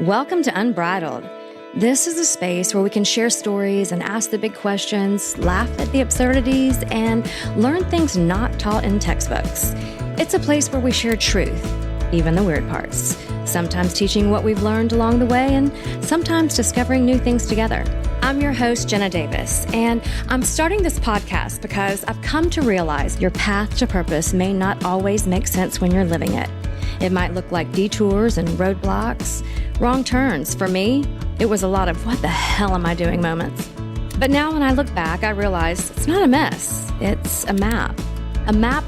Welcome to Unbridled. This is a space where we can share stories and ask the big questions, laugh at the absurdities, and learn things not taught in textbooks. It's a place where we share truth, even the weird parts, sometimes teaching what we've learned along the way and sometimes discovering new things together. I'm your host, Jenna Davis, and I'm starting this podcast because I've come to realize your path to purpose may not always make sense when you're living it. It might look like detours and roadblocks, wrong turns. For me, it was a lot of what the hell am I doing moments. But now when I look back, I realize it's not a mess. It's a map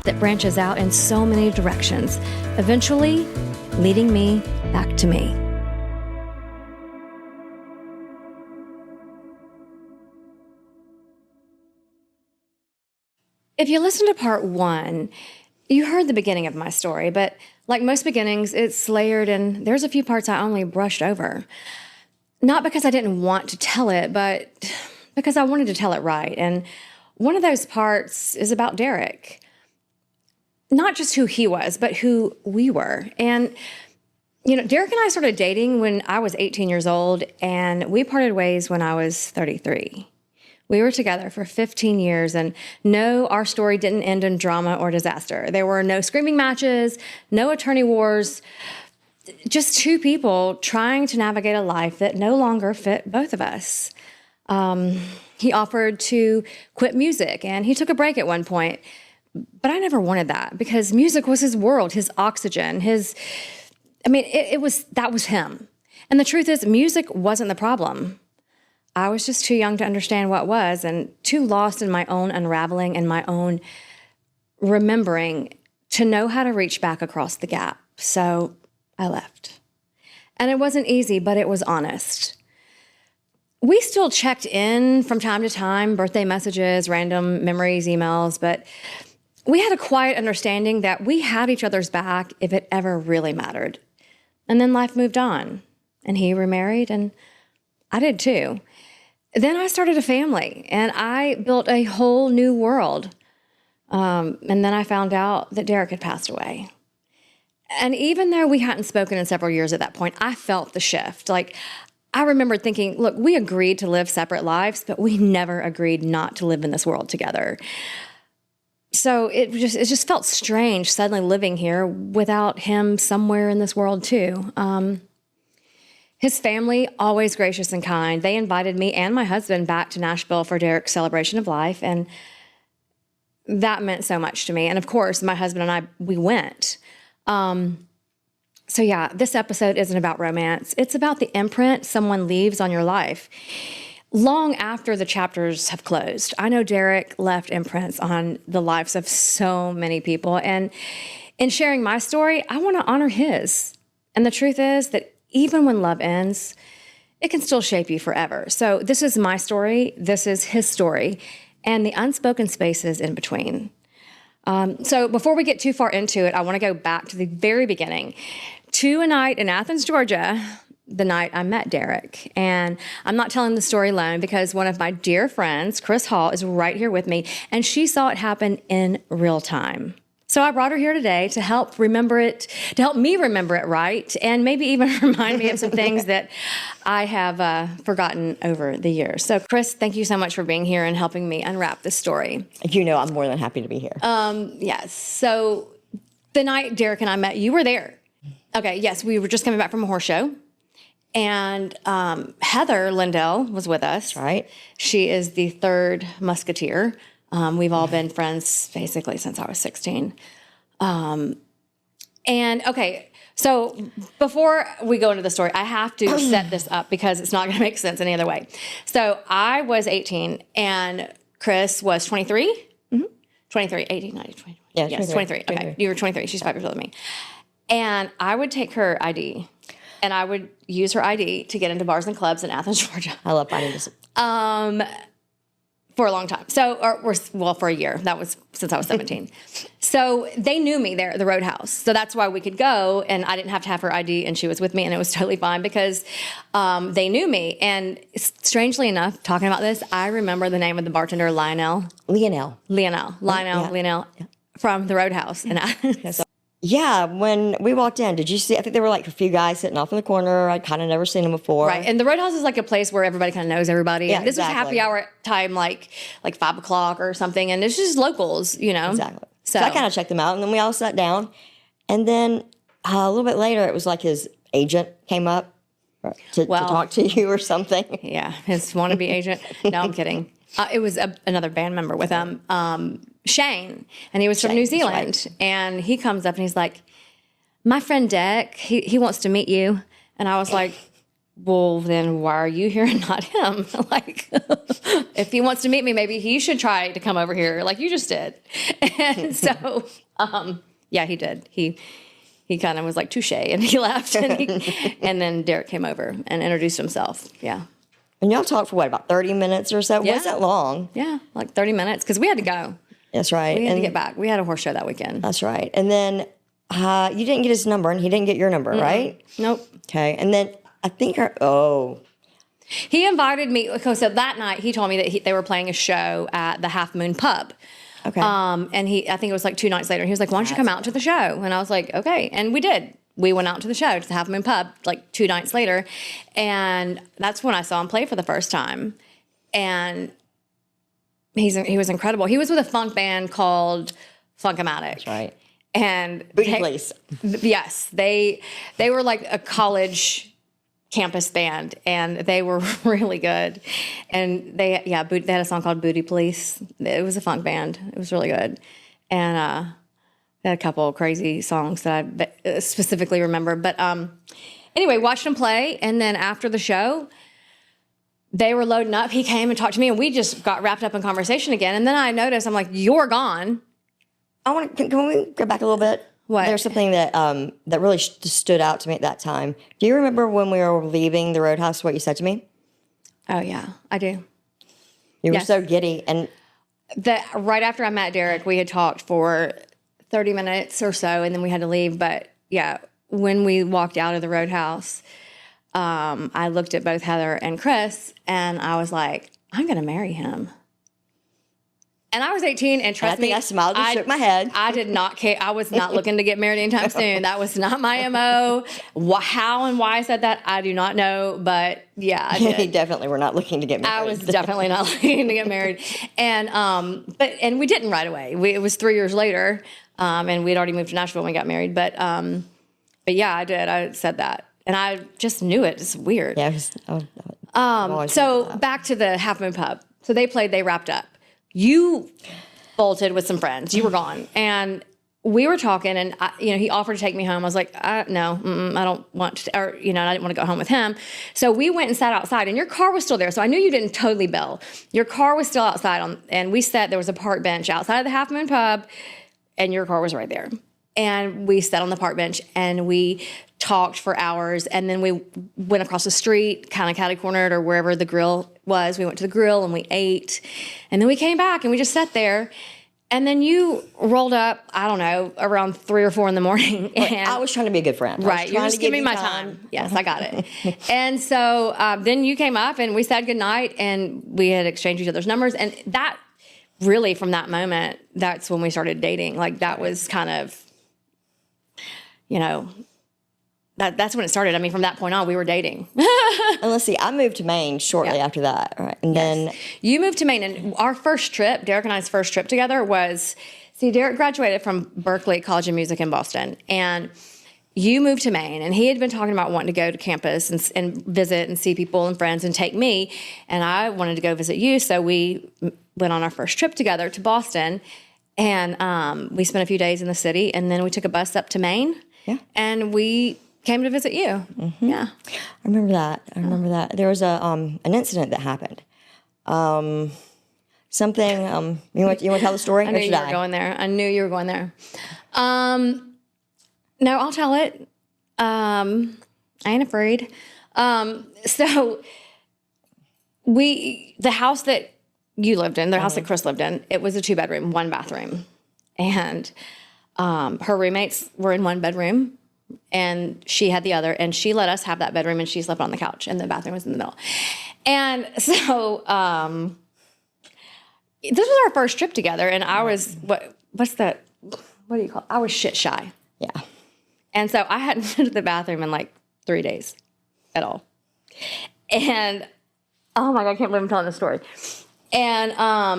that branches out in so many directions, eventually leading me back to me. If you listen to part one, you heard the beginning of my story, but like most beginnings, it's layered and there's a few parts I only brushed over. Not because I didn't want to tell it, but because I wanted to tell it right. And one of those parts is about Derek. Not just who he was, but who we were. And, you know, Derek and I started dating when I was 18 years old, and we parted ways when I was 33. We were together for 15 years, and no, our story didn't end in drama or disaster. There were no screaming matches, no attorney wars, just two people trying to navigate a life that no longer fit both of us. He offered to quit music, and he took a break at one point, but I never wanted that because music was his world, his oxygen, that was him. And the truth is, music wasn't the problem. I was just too young to understand what was and too lost in my own unraveling and my own remembering to know how to reach back across the gap. So I left. And it wasn't easy, but it was honest. We still checked in from time to time, birthday messages, random memories, emails, but we had a quiet understanding that we had each other's back if it ever really mattered. And then life moved on, and he remarried, and I did too. Then I started a family, and I built a whole new world. And then I found out that Derek had passed away. And even though we hadn't spoken in several years at that point, I felt the shift. Like, I remember thinking, look, we agreed to live separate lives, but we never agreed not to live in this world together. So it just felt strange suddenly living here without him somewhere in this world too. His family, always gracious and kind. They invited me and my husband back to Nashville for Derek's celebration of life, and that meant so much to me. And of course, my husband and I, we went. So yeah, this episode isn't about romance. It's about the imprint someone leaves on your life long after the chapters have closed. I know Derek left imprints on the lives of so many people, and in sharing my story, I want to honor his. And the truth is that even when love ends, it can still shape you forever. So this is my story, this is his story, and the unspoken spaces in between. So before we get too far into it, I want to go back to the very beginning, to a night in Athens, Georgia, the night I met Derek. And I'm not telling the story alone because one of my dear friends, Chris Hall, is right here with me, and she saw it happen in real time. So I brought her here today to help me remember it right, and maybe even remind me of some things that I have forgotten over the years. So Chris, thank you so much for being here and helping me unwrap this story. You know I'm more than happy to be here. Yes. So the night Derek and I met, you were there. Okay, yes, we were just coming back from a horse show. And Heather Lindell was with us. Right. She is the third musketeer. We've all been friends basically since I was 16. And okay, so before we go into the story, I have to set this up because it's not going to make sense any other way. So I was 18 and Chris was 23? Mm-hmm. 23, 18, 19, 20. Yeah, yes, 23. Okay, you were 23. She's 5 years older than me. And I would take her ID and I would use her ID to get into bars and clubs in Athens, Georgia. I love finding this. For a long time. For a year. That was since I was 17. So they knew me there at the Roadhouse. So that's why we could go, and I didn't have to have her ID, and she was with me, and it was totally fine because they knew me. And strangely enough, talking about this, I remember the name of the bartender, Lionel, Lionel. from the Roadhouse. Yeah. And Yeah, when we walked in, did you see? I think there were like a few guys sitting off in the corner. I'd kind of never seen them before. Right. And the Roadhouse is like a place where everybody kind of knows everybody. Yeah, And this was happy hour time, like 5 o'clock or something. And it's just locals, you know? Exactly. So I kind of checked them out, and then we all sat down. And then a little bit later, it was like his agent came up to talk to you or something. Yeah, his wannabe agent. No, I'm kidding. It was another band member with him, Shane, and he was from New Zealand. Right. And he comes up and he's like, my friend Deck, he wants to meet you. And I was like, well, then why are you here and not him? Like, if he wants to meet me, maybe he should try to come over here like you just did. And so, yeah, he did. He kind of was like, touche, and he left. And then Derek came over and introduced himself. Yeah. And y'all talked for what, about 30 minutes or so? Yeah. Was that long? Yeah, like 30 minutes, because we had to go. That's right. We had to get back. We had a horse show that weekend. That's right. And then you didn't get his number, and he didn't get your number, right? Nope. Okay. And then I think he invited me. Okay, so that night he told me that they were playing a show at the Half Moon Pub. Okay. And I think it was like 2 nights later. And he was like, why don't you come out to the show? And I was like, okay. And we did. We went out to the show, to the Half Moon Pub, like 2 nights later. And that's when I saw him play for the first time. And he was incredible. He was with a funk band called Funk-O-Matic. That's right. And Booty Police. Yes. They were like a college campus band, and they were really good. And they had a song called Booty Police. It was a funk band. It was really good. And they had a couple of crazy songs that I specifically remember. But anyway, watched him play, and then after the show, they were loading up. He came and talked to me, and we just got wrapped up in conversation again. And then I noticed, I'm like, you're gone. Can we go back a little bit? What? There's something that that really stood out to me at that time. Do you remember when we were leaving the Roadhouse, what you said to me? Oh, yeah, I do. You were so giddy. And right after I met Derek, we had talked for 30 minutes or so, and then we had to leave. But yeah, when we walked out of the Roadhouse, I looked at both Heather and Chris, and I was like, I'm going to marry him. And I was 18, and trust me, I smiled and shook my head. I did not care. I was not looking to get married anytime soon. That was not my MO. How and why I said that, I do not know. But yeah, I did. You definitely were not looking to get married. I was definitely not looking to get married. And we didn't right away. It was 3 years later, and we'd already moved to Nashville when we got married. But yeah, I did. I said that, and I just knew it. It's weird. Yeah. So back to the Half Moon Pub. So they played. They wrapped up. You bolted with some friends. You were gone. And we were talking, and he offered to take me home. I was like, no, I don't want to, or, I didn't want to go home with him. So we went and sat outside, and your car was still there. So I knew you didn't totally bail. Your car was still outside, and we sat, there was a park bench outside of the Half Moon Pub, and your car was right there. And we sat on the park bench, and we talked for hours, and then we went across the street, kind of catty-cornered, or wherever the grill was. We went to the grill, and we ate, and then we came back, and we just sat there. And then you rolled up, I don't know, around 3 or 4 in the morning. And I was trying to be a good friend. Right, you're just giving me my time. Yes, I got it. And so then you came up, and we said goodnight, and we had exchanged each other's numbers. And that really, from that moment, that's when we started dating. Like, that was kind of, that's when it started. I mean, from that point on, we were dating. And let's see, I moved to Maine shortly after that. Right? And then you moved to Maine, and our first trip, Derek and I's first trip together was, Derek graduated from Berklee College of Music in Boston, and you moved to Maine, and he had been talking about wanting to go to campus and visit and see people and friends and take me, and I wanted to go visit you, so we went on our first trip together to Boston, and we spent a few days in the city, and then we took a bus up to Maine, and we came to visit you. Mm-hmm. Yeah, I remember that. There was an incident that happened. Something. You want to tell the story? I knew you were going there. I knew you were going there. No, I'll tell it. I ain't afraid. So the house that you lived in, the house that Chris lived in, it was a 2-bedroom, 1 bathroom, and her roommates were in 1 bedroom. And she had the other, and she let us have that bedroom, and she slept on the couch, and the bathroom was in the middle. And so this was our first trip together, and I was, what do you call it? I was shit shy. Yeah. And so I hadn't been to the bathroom in like 3 days at all. And oh my God, I can't believe I'm telling this story. And I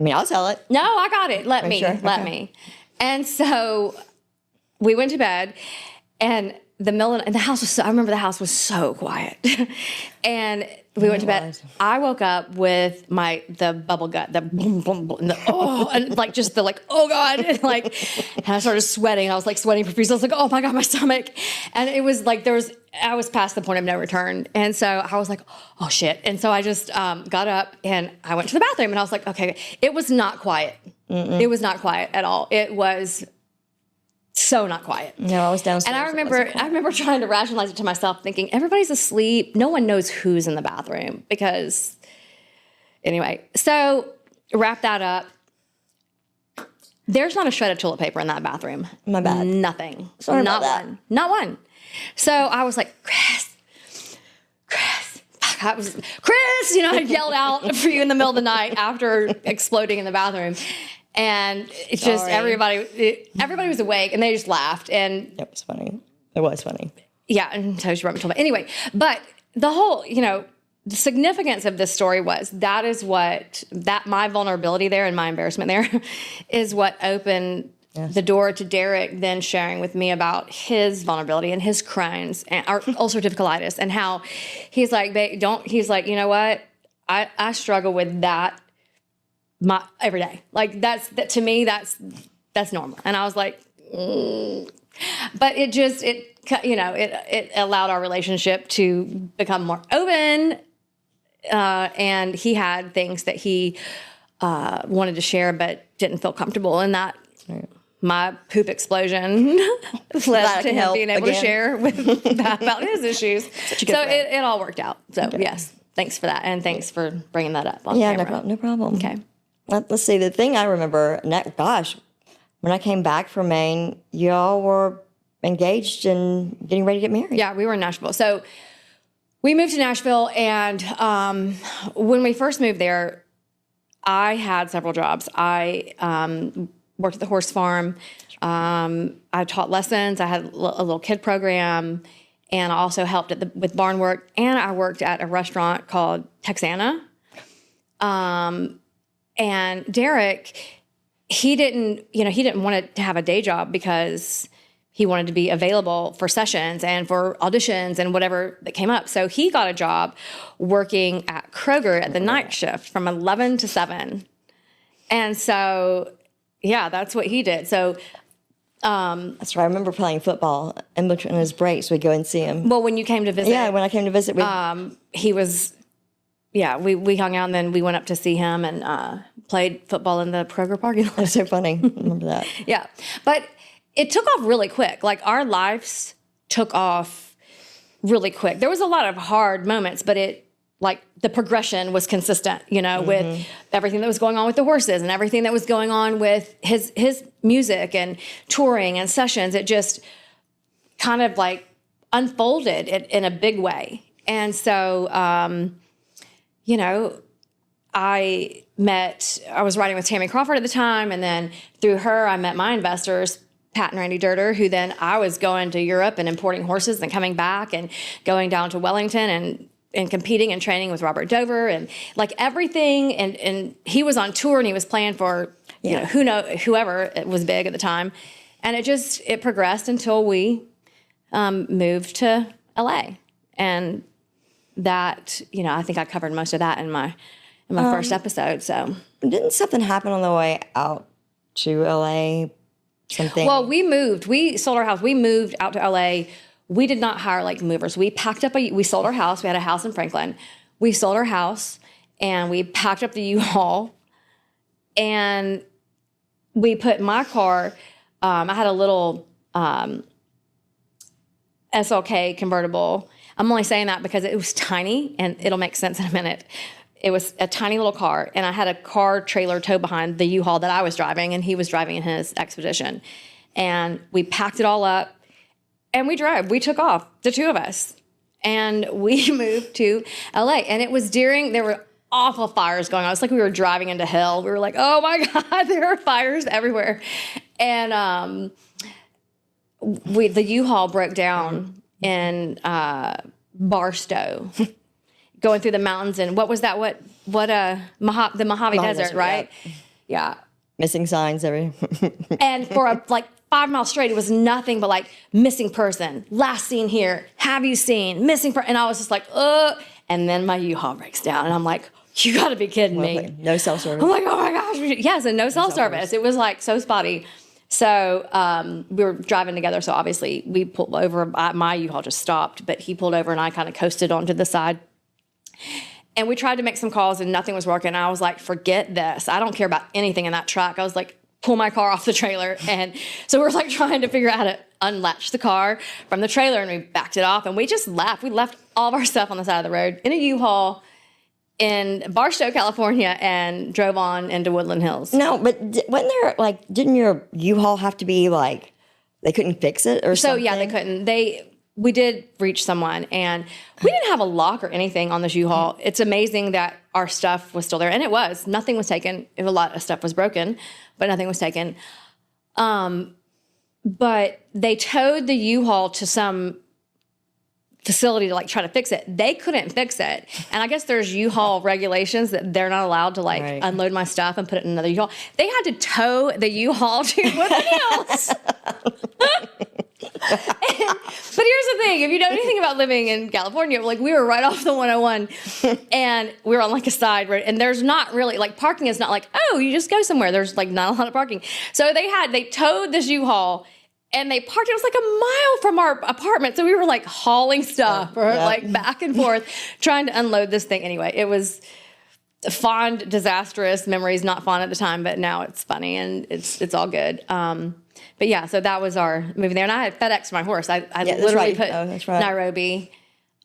mean, I'll tell it. no, I got it. Let Okay. me. And so we went to bed, and and the house was I remember the house was so quiet. And we went to bed. I woke up with the bubble gut, the boom, boom, boom, and and like just the like, oh God. And I started sweating. I was like sweating profusely. I was like, oh my God, my stomach. And it was like I was past the point of no return. And so I was like, oh shit. And so I just got up and I went to the bathroom, and I was like, okay. It was not quiet. Mm-mm. It was not quiet at all. It was so not quiet. No, I was downstairs. And I remember trying to rationalize it to myself, thinking everybody's asleep. No one knows who's in the bathroom because, anyway. So wrap that up. There's not a shred of toilet paper in that bathroom. My bad. Nothing. Sorry not about one. Not one. So I was like, Chris. Chris, I yelled out for you in the middle of the night after exploding in the bathroom. And it's just everybody was awake, and they just laughed. And it was funny. It was funny. Yeah, and so she brought me to anyway. But the whole, the significance of this story was my vulnerability there and my embarrassment there is what opened the door to Derek then sharing with me about his vulnerability and his Crohn's and ulcerative colitis, and how he's like, he's like, you know what, I struggle with that. Every day, like to me, that's normal. And I was like, but it allowed our relationship to become more open. And he had things that he wanted to share, but didn't feel comfortable in that. Right. My poop explosion led to him being able to share about his issues. So it all worked out. So yes, thanks for that, and thanks for bringing that up on camera. No problem. Okay. Let's see, the thing I remember, when I came back from Maine, y'all were engaged and getting ready to get married. Yeah, we were in Nashville. So we moved to Nashville, and when we first moved there, I had several jobs. I worked at the horse farm. I taught lessons. I had a little kid program, and I also helped with barn work, and I worked at a restaurant called Texana. And Derek, he didn't want to have a day job because he wanted to be available for sessions and for auditions and whatever that came up. So he got a job working at Kroger at the night shift from 11 to 7. And so, yeah, that's what he did. So that's right. I remember playing football in between his breaks. We'd go and see him. Well, when you came to visit. Yeah, when I came to visit. He was... Yeah, we hung out, and then we went up to see him and played football in the Kroger parking lot. That's so funny. I remember that. Yeah. But it took off really quick. Like, our lives took off really quick. There was a lot of hard moments, but the progression was consistent, with everything that was going on with the horses and everything that was going on with his music and touring and sessions. It just kind of unfolded in a big way. And so, I was writing with Tammy Crawford at the time, and then through her, I met my investors, Pat and Randy Durter, who then I was going to Europe and importing horses and coming back and going down to Wellington and competing and training with Robert Dover and everything. And he was on tour, and he was playing for, whoever was big at the time. And it progressed until we moved to LA. And that, I think I covered most of that in my first episode. So didn't something happen on the way out to LA? Something. Well, we sold our house. We moved out to LA. We did not hire movers. We packed up we sold our house. We had a house in Franklin. We sold our house, and we packed up the U-Haul, and we put my car. I had a little SLK convertible. I'm only saying that because it was tiny, and it'll make sense in a minute. It was a tiny little car, and I had a car trailer tow behind the U-Haul that I was driving, and he was driving in his Expedition. And we packed it all up, and we drove. We took off, the two of us, and we moved to LA. And it was there were awful fires going on. It's like we were driving into hell. We were like, oh my God, there are fires everywhere. And the U-Haul broke down in Barstow, going through the mountains. And what was that? The Mojave Desert, right? Yeah. Missing signs, and for like 5 miles straight, it was nothing but like missing person, last seen here, have you seen, missing person. And I was just like, ugh. And then my U-Haul breaks down, and I'm like, you got to be kidding me. No cell service. I'm like, oh my gosh. Yes, and no cell service. It was like so spotty. So we were driving together. So obviously we pulled over. My U-Haul just stopped, but he pulled over and I kind of coasted onto the side. And we tried to make some calls and nothing was working. I was like, forget this. I don't care about anything in that truck. I was like, pull my car off the trailer. And so we were like trying to figure out how to unlatch the car from the trailer, and we backed it off and we just left. We left all of our stuff on the side of the road in a U-Haul in Barstow, California, and drove on into Woodland Hills. No, but wasn't there, like, didn't your U-Haul have to be, like, they couldn't fix it or something? So, yeah, they couldn't. We did reach someone, and we didn't have a lock or anything on this U-Haul. It's amazing that our stuff was still there, and it was. Nothing was taken. A lot of stuff was broken, but nothing was taken. But they towed the U-Haul to some facility to like try to fix it. They couldn't fix it. And I guess there's U-Haul regulations that they're not allowed to like unload my stuff and put it in another U-Haul. They had to tow the U-Haul to Woodland Hills. But here's the thing, if you know anything about living in California, like we were right off the 101 and we were on like a side road, and there's not really like parking is not like, oh, you just go somewhere. There's like not a lot of parking. So they towed this U-Haul and they parked. It was like a mile from our apartment. So we were like hauling stuff like back and forth trying to unload this thing. Anyway, it was fond, disastrous memories, not fun at the time, but now it's funny and it's all good. But yeah, so that was our moving there. And I had FedEx my horse. I literally put Nairobi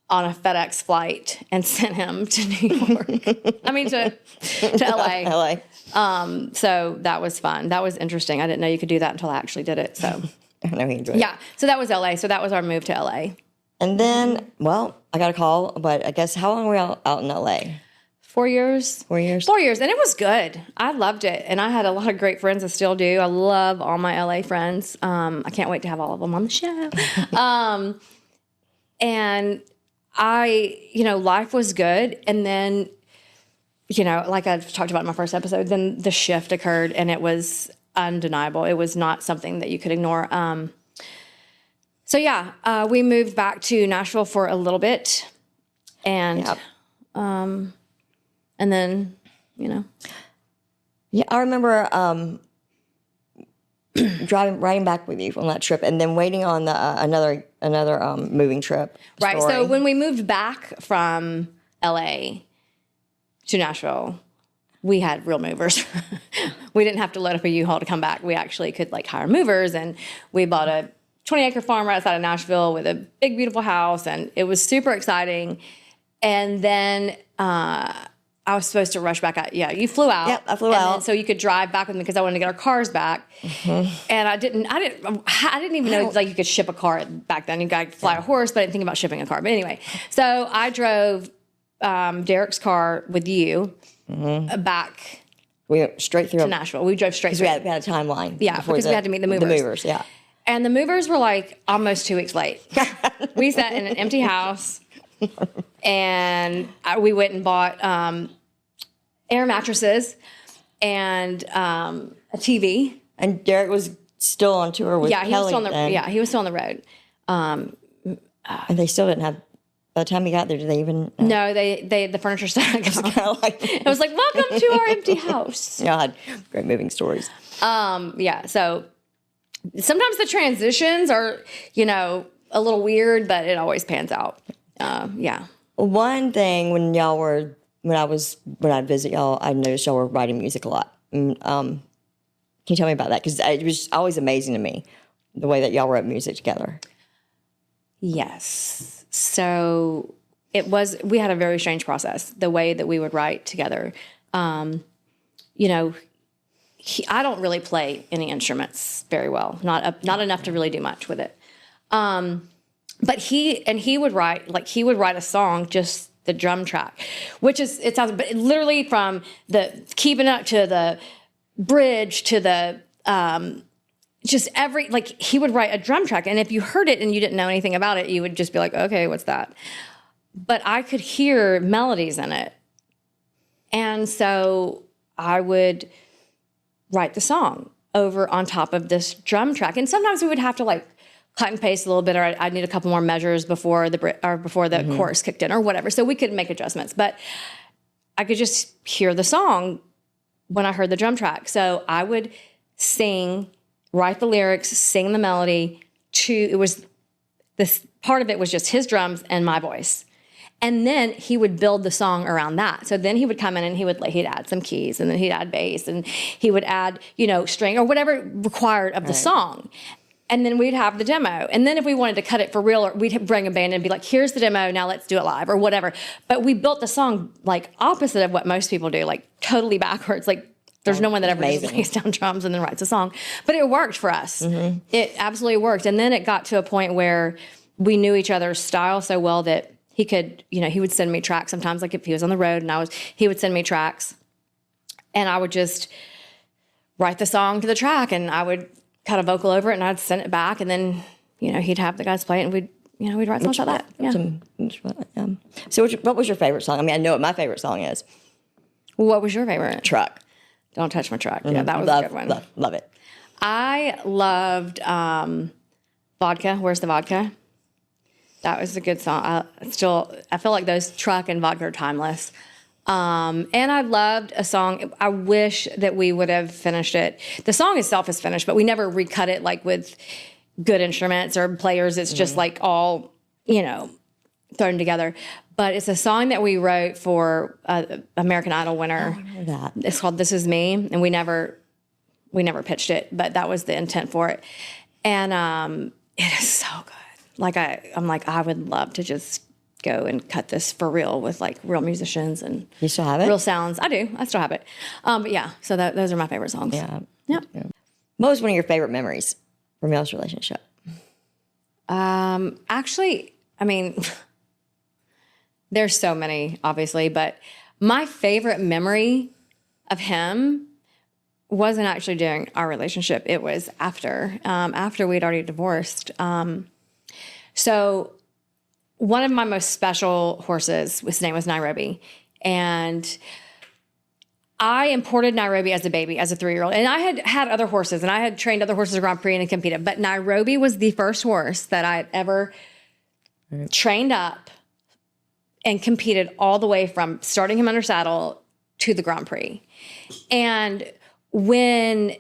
on a FedEx flight and sent him to New York. I mean, to LA. So that was fun. That was interesting. I didn't know you could do that until I actually did it. So I know he enjoyed it. Yeah, so that was LA. So that was our move to LA. And then, well, I got a call, but I guess how long were we out in LA? 4 years. 4 years? 4 years. And it was good. I loved it. And I had a lot of great friends. I still do. I love all my LA friends. I can't wait to have all of them on the show. And life was good. And then, like I talked about in my first episode, then the shift occurred and it was undeniable. It was not something that you could ignore. We moved back to Nashville for a little bit. And, and then, Yeah, I remember riding back with you on that trip, and then waiting on another moving trip. Right. Story. So when we moved back from LA to Nashville, we had real movers. We didn't have to load up a U-Haul to come back. We actually could hire movers, and we bought a 20-acre farm right outside of Nashville with a big, beautiful house, and it was super exciting. And then I was supposed to rush back out. Yeah, you flew out. Yep, I flew out. So you could drive back with me because I wanted to get our cars back. Mm-hmm. And I didn't even know you could ship a car back then. You got to fly a horse, but I didn't think about shipping a car. But anyway, so I drove Derek's car with you back. We went straight through to Nashville. We drove straight through. We had a timeline. Yeah, because we had to meet the movers. The movers, yeah. And the movers were almost 2 weeks late. We sat in an empty house. And we went and bought air mattresses and a TV. And Derek was still on tour with Kelly. He was still on the road. And they still didn't have. By the time he got there, did they even? No, the furniture started. It was like, welcome to our empty house. God, great moving stories. So sometimes the transitions are, a little weird, but it always pans out. One thing when I'd visit y'all, I noticed y'all were writing music a lot. And, can you tell me about that? Because it was always amazing to me, the way that y'all wrote music together. Yes. So we had a very strange process, the way that we would write together. I don't really play any instruments very well, not enough to really do much with it. But he would write a song, just the drum track, which is, it sounds, but literally from the keeping up to the bridge to the just he would write a drum track. And if you heard it and you didn't know anything about it, you would just be like, okay, what's that? But I could hear melodies in it. And so I would write the song over on top of this drum track. And sometimes we would have to like cut and paste a little bit, or I'd need a couple more measures before the chorus kicked in or whatever. So we could make adjustments. But I could just hear the song when I heard the drum track. So I would sing, write the lyrics, sing the melody this part of it was just his drums and my voice. And then he would build the song around that. So then he would come in and he'd add some keys, and then he'd add bass, and he would add, string or whatever required of the song. And then we'd have the demo. And then if we wanted to cut it for real, or we'd bring a band and be like, here's the demo, now let's do it live or whatever. But we built the song like opposite of what most people do, like totally backwards. Like there's no one that ever just lays down drums and then writes a song. But it worked for us. Mm-hmm. It absolutely worked. And then it got to a point where we knew each other's style so well that he could, he would send me tracks sometimes, like if he was on the road he would send me tracks, and I would just write the song to the track, and I would cut a vocal over it, and I'd send it back, and then, he'd have the guys play it, and we'd write songs like that. Yeah. So what was your favorite song? I mean, I know what my favorite song is. What was your favorite? Truck. Don't Touch My Truck. Yeah, that was a good one. Love it. I loved Vodka. Where's the Vodka? That was a good song. I feel like those Truck and Vodka are timeless. And I loved a song. I wish that we would have finished it. The song itself is finished, but we never recut it like with good instruments or players. It's just like all, thrown together. But it's a song that we wrote for American Idol winner. Oh, I know that. It's called This Is Me. And we never pitched it, but that was the intent for it. And it is so good. Like I'm like, I would love to just go and cut this for real with like real musicians and you still have it? Real sounds. I do. I still have it. But yeah, so those are my favorite songs. Yeah. Yep. Yeah. What was one of your favorite memories from y'all's relationship? Actually, I mean, there's so many, obviously, but my favorite memory of him wasn't actually during our relationship. It was after we'd already divorced. So one of my most special horses, his name was Nairobi. And I imported Nairobi as a baby, as a 3-year-old. And I had other horses, and I had trained other horses at Grand Prix and competed. But Nairobi was the first horse that I had ever trained up and competed all the way from starting him under saddle to the Grand Prix. And when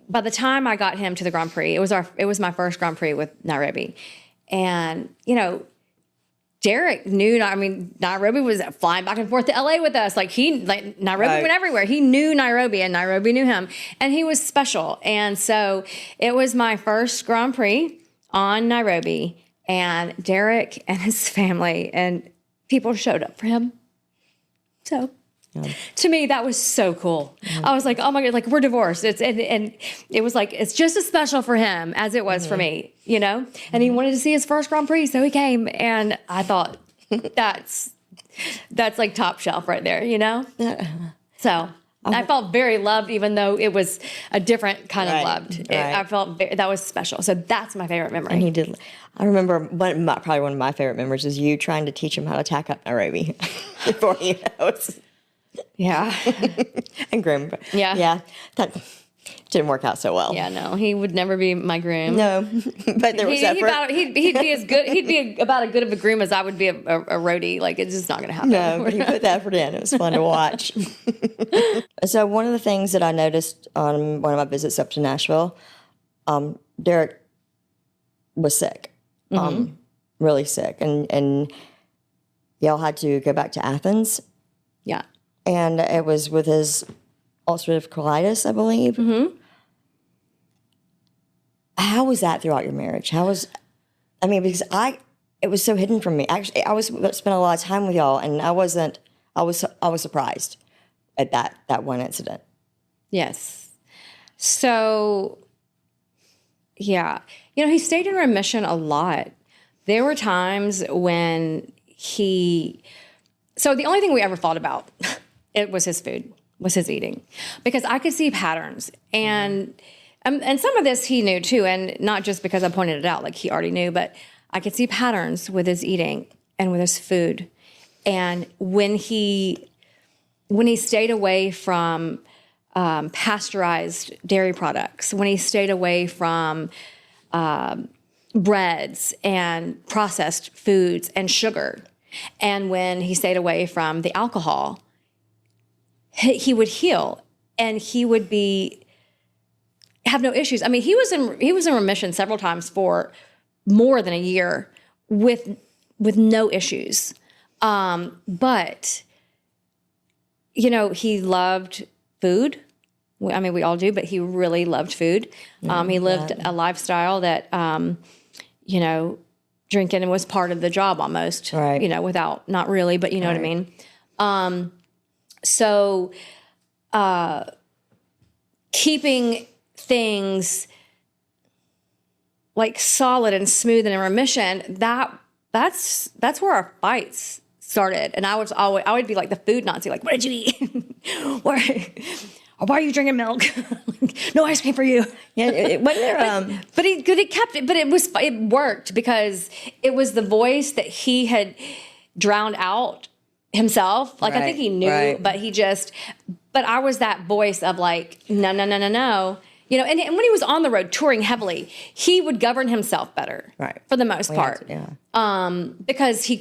by the time I got him to the Grand Prix, it was my first Grand Prix with Nairobi. And, Derek knew, Nairobi was flying back and forth to LA with us. Nairobi went everywhere. He knew Nairobi and Nairobi knew him, and he was special. And so it was my first Grand Prix on Nairobi, and Derek and his family and people showed up for him. So to me, that was so cool. I was like, oh my God, like we're divorced. And it was like, it's just as special for him as it was for me, And he wanted to see his first Grand Prix, so he came. And I thought, that's like top shelf right there, So I felt very loved, even though it was a different kind of loved. I felt that was special. So that's my favorite memory. And he did. I remember probably one of my favorite memories is you trying to teach him how to tack up Nairobi before he knows. Yeah. And groom. Yeah. That didn't work out so well. Yeah, no, he would never be my groom. No, but there was effort. He'd be as good. He'd be about as good of a groom as I would be a roadie. Like it's just not going to happen. No, but he put the effort in. It was fun to watch. So one of the things that I noticed on one of my visits up to Nashville, Derek was sick, really sick, and y'all had to go back to Athens. Yeah. And it was with his ulcerative colitis, I believe. Mm-hmm. How was that throughout your marriage? Because it was so hidden from me. Actually, I spent a lot of time with y'all, and I was surprised at that one incident. Yes. So, yeah. He stayed in remission a lot. There were times when so the only thing we ever thought about, it was his food. was his eating, because I could see patterns, and some of this he knew too, and not just because I pointed it out, like he already knew, but I could see patterns with his eating and with his food. And when he stayed away from pasteurized dairy products, when he stayed away from breads and processed foods and sugar, and when he stayed away from the alcohol, he would heal, and he would have no issues. I mean, he was in remission several times for more than a year with no issues. But he loved food. I mean, we all do, but he really loved food. He lived a lifestyle that, drinking was part of the job almost, right. Without, not really, but you know what I mean? So keeping things like solid and smooth and in remission, that's where our fights started. And I would be like the food Nazi, like, what did you eat? Why are you drinking milk? No ice cream for you. Yeah, but he kept it. But it worked because it was the voice that he had drowned out himself. Like, I think he knew, but but I was that voice of like, no. And when he was on the road touring heavily, he would govern himself better, for the most part. Because you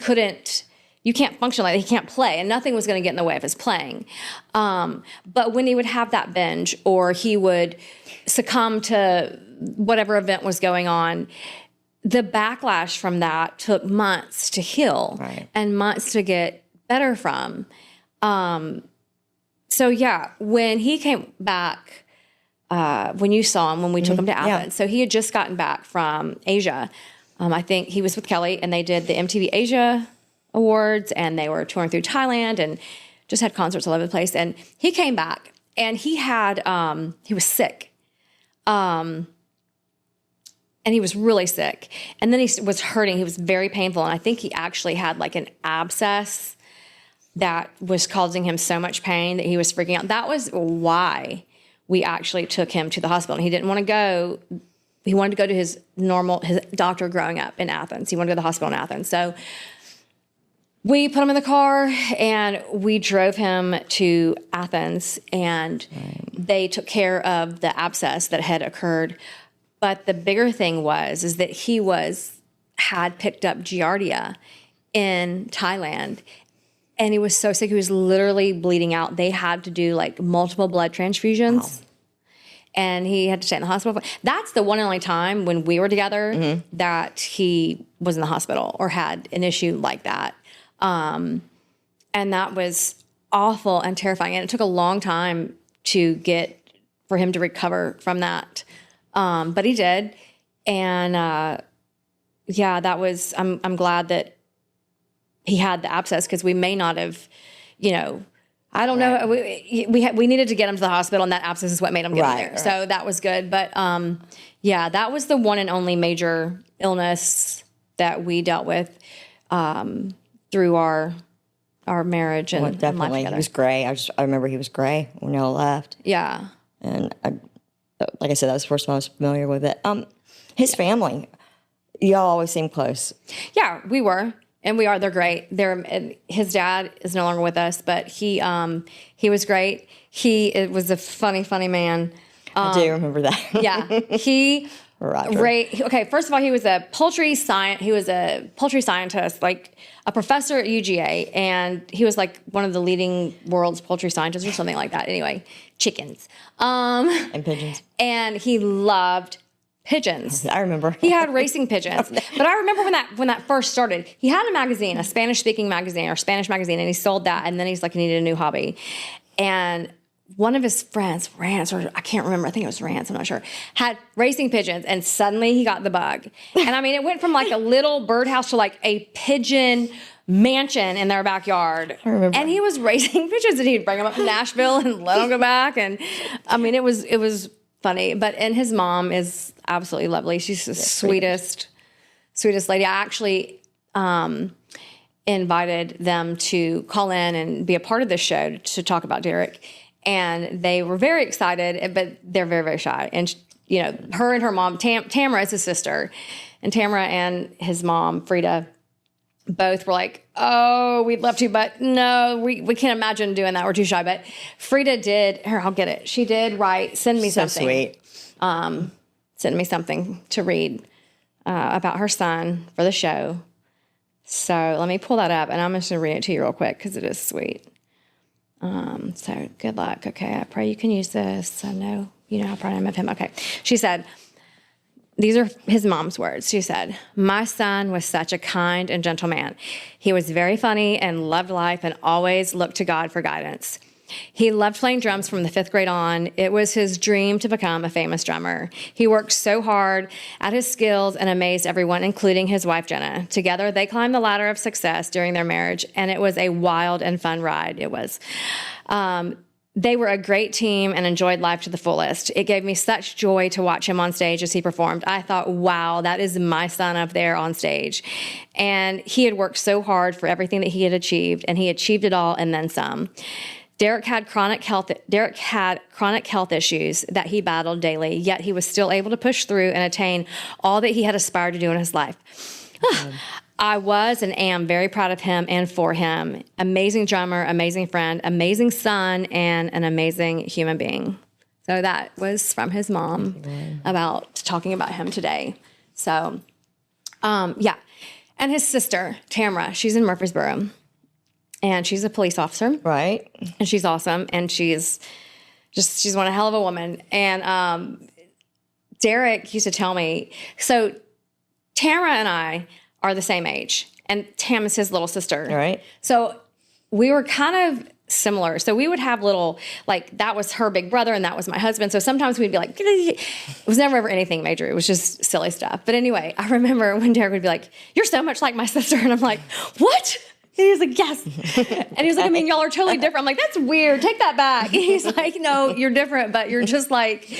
can't function like that. He can't play, and nothing was going to get in the way of his playing. But when he would have that binge, or he would succumb to whatever event was going on, the backlash from that took months to heal and months to get better from. So yeah, when he came back, when you saw him, when we took him to Athens, so he had just gotten back from Asia. I think he was with Kelly, and they did the MTV Asia Awards, and they were touring through Thailand and just had concerts all over the place. And he came back, and he was sick. And he was really sick. And then he was hurting. He was very painful. And I think he actually had like an abscess that was causing him so much pain that he was freaking out. That was why we actually took him to the hospital. And he didn't want to go. He wanted to go to his doctor growing up in Athens. He wanted to go to the hospital in Athens. So we put him in the car, and we drove him to Athens, and they took care of the abscess that had occurred. But the bigger thing is that he had picked up Giardia in Thailand, and he was so sick. He was literally bleeding out. They had to do like multiple blood transfusions. Wow. And he had to stay in the hospital. That's the one and only time when we were together that he was in the hospital or had an issue like that. And that was awful and terrifying. And it took a long time for him to recover from that. But he did. And, I'm glad that he had the abscess, because we may not have, I don't know. We needed to get him to the hospital, and that abscess is what made him get in there. Right. So that was good. But, that was the one and only major illness that we dealt with, through our marriage and life together. He was gray. I remember he was gray when y'all left. Yeah. And like I said, that was the first time I was familiar with it. His family, y'all always seemed close. Yeah, we were, and we are. They're great. His dad is no longer with us, but he was great. He was a funny man. I do remember that. Yeah, he. Okay, first of all, he was a poultry scientist, like a professor at UGA, and he was like one of the leading world's poultry scientists or something like that. Anyway, chickens. And pigeons. And he loved pigeons. I remember. He had racing pigeons. But I remember when that first started, he had a magazine, a Spanish-speaking magazine or Spanish magazine, and he sold that, and then he's like, he needed a new hobby. And one of his friends, Rance, or I can't remember, I think it was Rance, I'm not sure, had racing pigeons, and suddenly he got the bug. And I mean, it went from like a little birdhouse to like a pigeon mansion in their backyard. I remember. And he was raising pigeons, and he'd bring them up to Nashville and let them go back. And I mean, it was funny. And his mom is absolutely lovely. She's the sweetest lady. I actually invited them to call in and be a part of this show to talk about Derek. And they were very excited, but they're very, very shy. And, you know, her and her mom, Tamara is his sister, and Tamara and his mom, Frida, both were like, oh, we'd love to, but no, we can't imagine doing that. We're too shy. But Frida did, here, I'll get it. She did send me something. Sweet. Send me something to read about her son for the show. So let me pull that up, and I'm just going to read it to you real quick because it is sweet. So good luck. Okay, I pray you can use this. I know you know how proud I am of him. Okay. She said, these are his mom's words. She said, my son was such a kind and gentle man. He was very funny and loved life and always looked to God for guidance. He loved playing drums from the 5th grade on. It was his dream to become a famous drummer. He worked so hard at his skills and amazed everyone, including his wife, Jenna. Together, they climbed the ladder of success during their marriage, and it was a wild and fun ride. It was. They were a great team and enjoyed life to the fullest. It gave me such joy to watch him on stage as he performed. I thought, wow, that is my son up there on stage. And he had worked so hard for everything that he had achieved, and he achieved it all and then some. Derek had chronic health issues that he battled daily, yet he was still able to push through and attain all that he had aspired to do in his life. I was and am very proud of him and for him. Amazing drummer, amazing friend, amazing son, and an amazing human being. So that was from his mom about talking about him today. So, yeah. And his sister, Tamara, she's in Murfreesboro. And she's a police officer. Right. And she's awesome. And she's one hell of a woman. And Derek used to tell me, so Tamara and I are the same age. And Tam is his little sister. Right. So we were kind of similar. So we would have little, like, that was her big brother and that was my husband. So sometimes we'd be like, it was never ever anything major. It was just silly stuff. But anyway, I remember when Derek would be like, you're so much like my sister. And I'm like, what? And he was like, yes. And he was like, I mean, y'all are totally different. I'm like, that's weird. Take that back. And he's like, no, you're different, but you're just like,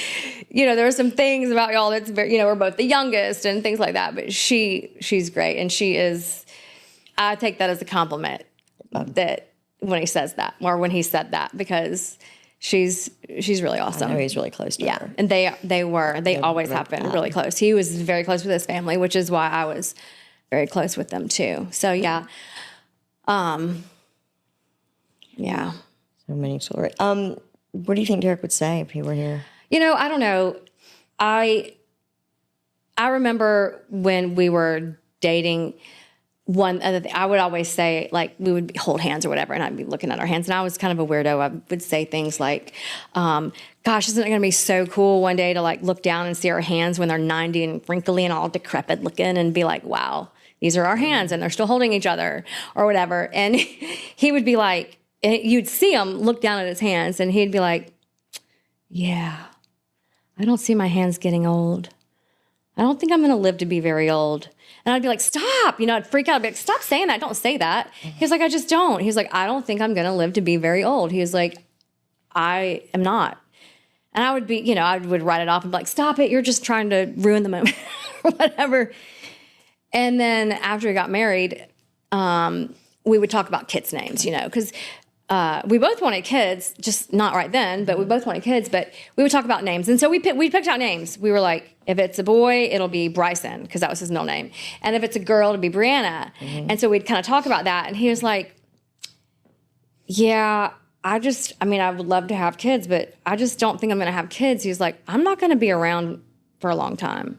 you know, there are some things about y'all that's very, you know, we're both the youngest and things like that. But she's great. And she is, I take that as a compliment that when he says that, or when he said that, because she's really awesome. I know he's really close to her. And they always have been really close. He was very close with his family, which is why I was very close with them too. So yeah. Yeah. So many stories. What do you think Derek would say if he were here? You know, I don't know. I remember when we were dating, one other thing, I would always say, like, we would hold hands or whatever, and I'd be looking at our hands. And I was kind of a weirdo. I would say things like, gosh, isn't it going to be so cool one day to, like, look down and see our hands when they're 90 and wrinkly and all decrepit looking and be like, wow, these are our hands and they're still holding each other or whatever. And he would be like, you'd see him look down at his hands and he'd be like, yeah, I don't see my hands getting old. I don't think I'm going to live to be very old. And I'd be like, stop. You know, I'd freak out. I'd be like, stop saying that. Don't say that. He's like, I just don't. He's like, I don't think I'm going to live to be very old. He was like, I am not. And I would be, you know, I would write it off and be like, stop it. You're just trying to ruin the moment or whatever. And then after we got married, we would talk about kids' names, you know, because we both wanted kids, just not right then, but we both wanted kids, but we would talk about names. And so we picked out names. We were like, if it's a boy, it'll be Bryson, because that was his middle name. And if it's a girl, it'll be Brianna. Mm-hmm. And so we'd kind of talk about that. And he was like, yeah, I would love to have kids, but I just don't think I'm going to have kids. He was like, I'm not going to be around for a long time.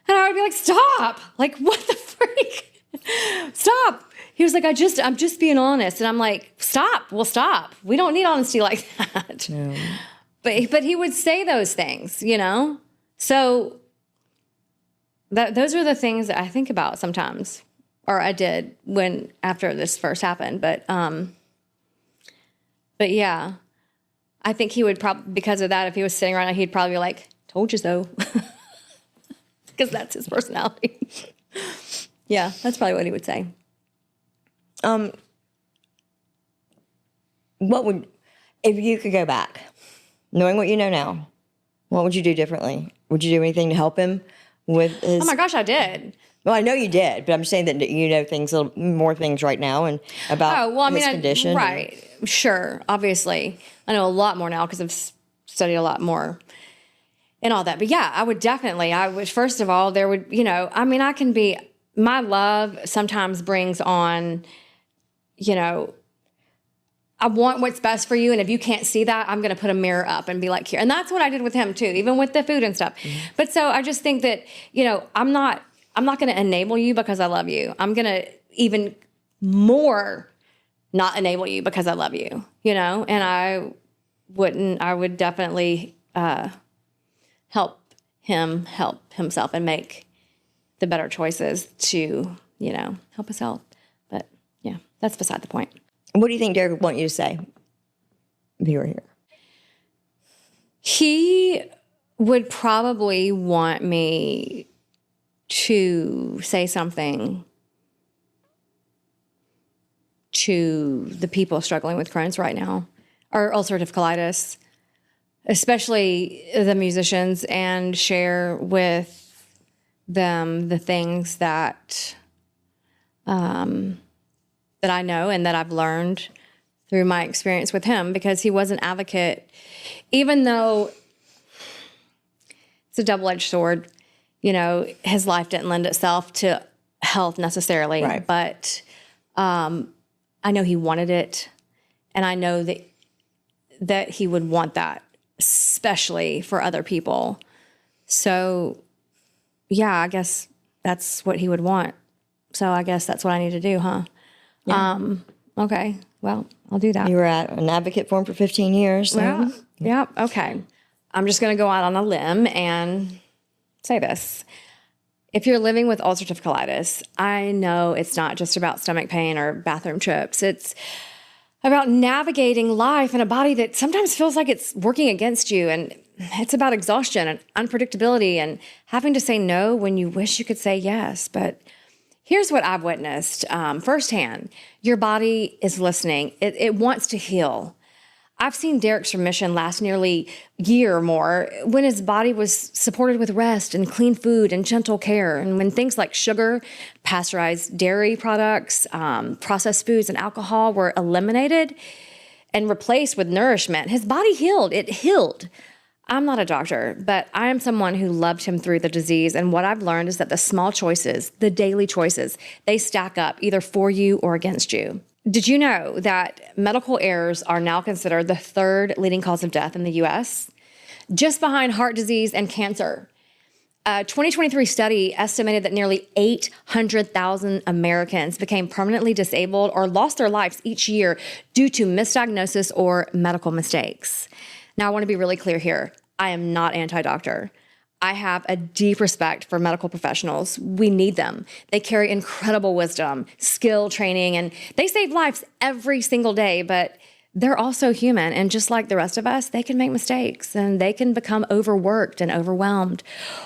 And I would be like, stop. Like, what the freak? Stop. He was like, I'm just being honest. And I'm like, stop. Well, stop. We don't need honesty like that. No. But he would say those things, you know? So those are the things that I think about sometimes, or I did after this first happened. But yeah, I think he would probably, because of that, if he was sitting right now, he'd probably be like, told you so. Because that's his personality. Yeah, that's probably what he would say. If you could go back, knowing what you know now, what would you do differently? Would you do anything to help him with his... Oh my gosh, I did. Well, I know you did, but I'm saying that you know more things right now and about his condition. Right. sure, obviously. I know a lot more now because I've studied a lot more and all that. But yeah, I would, first of all, there would, my love sometimes brings on, I want what's best for you. And if you can't see that, I'm going to put a mirror up and be like, here. And that's what I did with him too, even with the food and stuff. Mm-hmm. But so I just think that, I'm not going to enable you because I love you. I'm going to even more not enable you because I love you, and I would definitely help him help himself and make the better choices to, help us out. But yeah, that's beside the point. What do you think Derek would want you to say if you were here? He would probably want me to say something to the people struggling with Crohn's right now, or ulcerative colitis, especially the musicians, and share with them the things that that I know and that I've learned through my experience with him, because he was an advocate, even though it's a double-edged sword. His life didn't lend itself to health necessarily, right. But I know he wanted it, and I know that he would want that, especially for other people. So, yeah, I guess that's what he would want. So I guess that's what I need to do, huh? Yeah. Okay. Well, I'll do that. You were an advocate for him for 15 years. So. Yeah. Okay. I'm just going to go out on a limb and say this. If you're living with ulcerative colitis, I know it's not just about stomach pain or bathroom trips. It's about navigating life in a body that sometimes feels like it's working against you. And it's about exhaustion and unpredictability and having to say no when you wish you could say yes. But here's what I've witnessed firsthand. Your body is listening. It wants to heal. I've seen Derek's remission last nearly a year or more when his body was supported with rest and clean food and gentle care. And when things like sugar, pasteurized dairy products, processed foods, and alcohol were eliminated and replaced with nourishment, his body healed. It healed. I'm not a doctor, but I am someone who loved him through the disease. And what I've learned is that the small choices, the daily choices, they stack up either for you or against you. Did you know that medical errors are now considered the third leading cause of death in the U.S., just behind heart disease and cancer? A 2023 study estimated that nearly 800,000 Americans became permanently disabled or lost their lives each year due to misdiagnosis or medical mistakes. Now, I want to be really clear here. I am not anti-doctor. I have a deep respect for medical professionals. We need them. They carry incredible wisdom, skill, training, and they save lives every single day, but they're also human. And just like the rest of us, they can make mistakes and they can become overworked and overwhelmed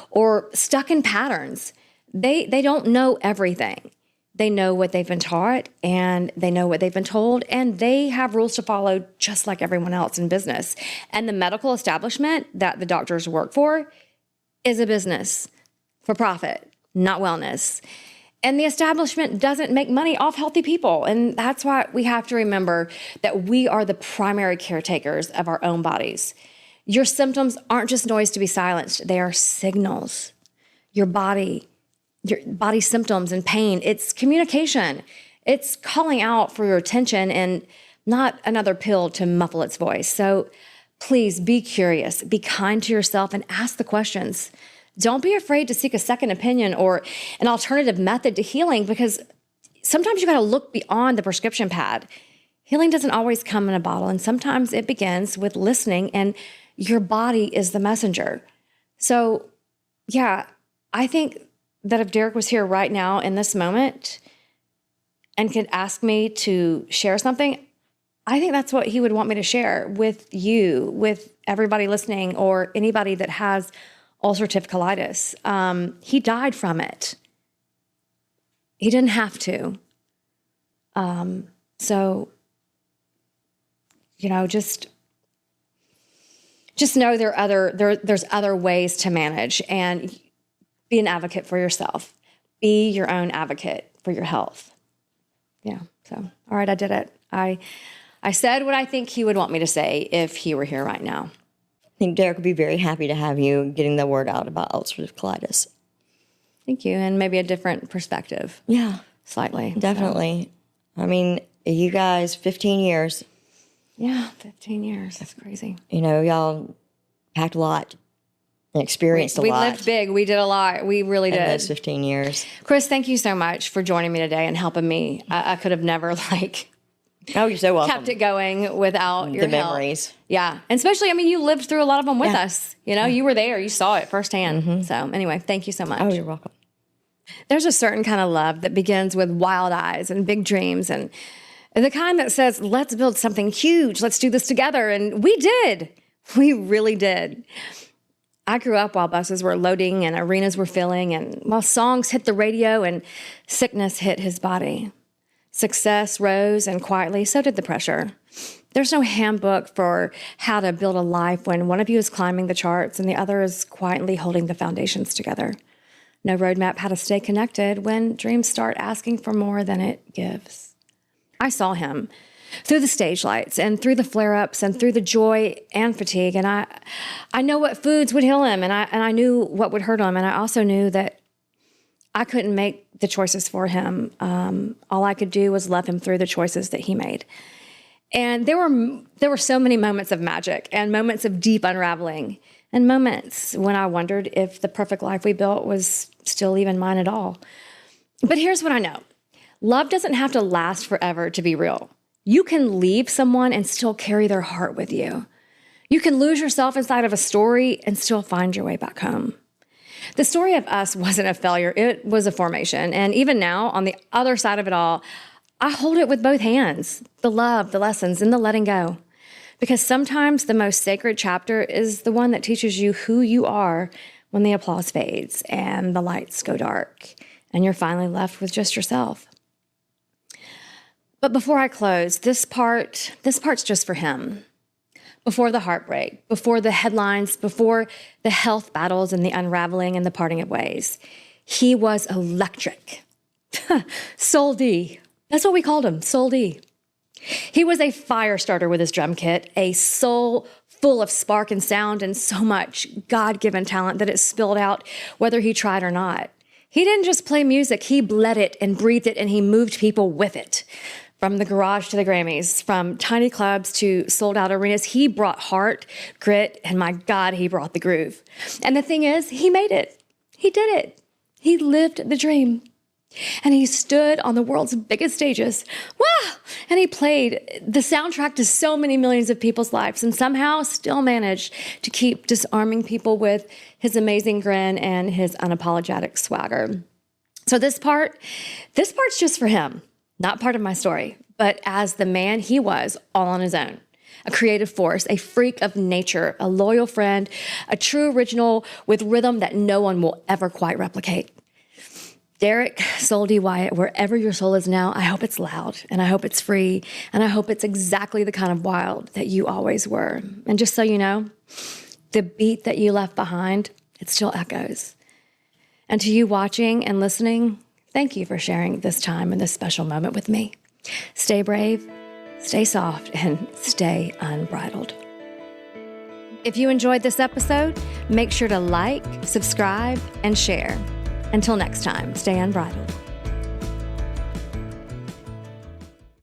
or stuck in patterns. They don't know everything. They know what they've been taught and they know what they've been told, and they have rules to follow just like everyone else in business. And the medical establishment that the doctors work for is a business for profit, not wellness. And the establishment doesn't make money off healthy people. And that's why we have to remember that we are the primary caretakers of our own bodies. Your symptoms aren't just noise to be silenced. They are signals. Your body symptoms and pain, it's communication. It's calling out for your attention and not another pill to muffle its voice. So please be curious, be kind to yourself, and ask the questions. Don't be afraid to seek a second opinion or an alternative method to healing, because sometimes you got to look beyond the prescription pad. Healing doesn't always come in a bottle, and sometimes it begins with listening, and your body is the messenger. So, yeah, I think that if Derek was here right now in this moment and could ask me to share something, I think that's what he would want me to share with you, with everybody listening, or anybody that has ulcerative colitis. He died from it. He didn't have to. So, just know there's other ways to manage, and be an advocate for yourself. Be your own advocate for your health. Yeah. So, all right, I did it. I I said what I think he would want me to say if he were here right now. I think Derek would be very happy to have you getting the word out about ulcerative colitis. Thank you. And maybe a different perspective. Yeah. Slightly. Definitely. So. I mean, you guys, 15 years. Yeah, 15 years. That's crazy. You know, y'all packed a lot and experienced a lot. We lived big. We did a lot. We really did. In those 15 years. Chris, thank you so much for joining me today and helping me. I could have never, oh, you're so welcome. Kept it going without your the help. Memories. Yeah. And especially, I mean, you lived through a lot of them with us. You know, you were there. You saw it firsthand. Mm-hmm. So anyway, thank you so much. Oh, you're welcome. There's a certain kind of love that begins with wild eyes and big dreams and the kind that says, let's build something huge. Let's do this together. And we did. We really did. I grew up while buses were loading and arenas were filling and while songs hit the radio and sickness hit his body. Success rose and quietly, so did the pressure. There's no handbook for how to build a life when one of you is climbing the charts and the other is quietly holding the foundations together. No roadmap how to stay connected when dreams start asking for more than it gives. I saw him through the stage lights and through the flare-ups and through the joy and fatigue. And I know what foods would heal him and I knew what would hurt him. And I also knew that I couldn't make the choices for him. All I could do was love him through the choices that he made. And there were so many moments of magic and moments of deep unraveling and moments when I wondered if the perfect life we built was still even mine at all. But here's what I know. Love doesn't have to last forever to be real. You can leave someone and still carry their heart with you. You can lose yourself inside of a story and still find your way back home. The story of us wasn't a failure. It was a formation. And even now, on the other side of it all, I hold it with both hands, the love, the lessons, and the letting go. Because sometimes the most sacred chapter is the one that teaches you who you are when the applause fades and the lights go dark and you're finally left with just yourself. But before I close, this part's just for him. Before the heartbreak, before the headlines, before the health battles and the unraveling and the parting of ways, he was electric. Soul D. That's what we called him, Soul D. He was a fire starter with his drum kit, a soul full of spark and sound and so much God-given talent that it spilled out whether he tried or not. He didn't just play music, he bled it and breathed it and he moved people with it. From the garage to the Grammys, from tiny clubs to sold-out arenas, he brought heart, grit, and my God, he brought the groove. And the thing is, he made it. He did it. He lived the dream. And he stood on the world's biggest stages. Wow! And he played the soundtrack to so many millions of people's lives and somehow still managed to keep disarming people with his amazing grin and his unapologetic swagger. So this part's just for him. Not part of my story, but as the man he was all on his own. A creative force, a freak of nature, a loyal friend, a true original with rhythm that no one will ever quite replicate. Derek, Soul D. Wyatt, wherever your soul is now, I hope it's loud, and I hope it's free, and I hope it's exactly the kind of wild that you always were. And just so you know, the beat that you left behind, it still echoes. And to you watching and listening, thank you for sharing this time and this special moment with me. Stay brave, stay soft, and stay unbridled. If you enjoyed this episode, make sure to like, subscribe, and share. Until next time, stay unbridled.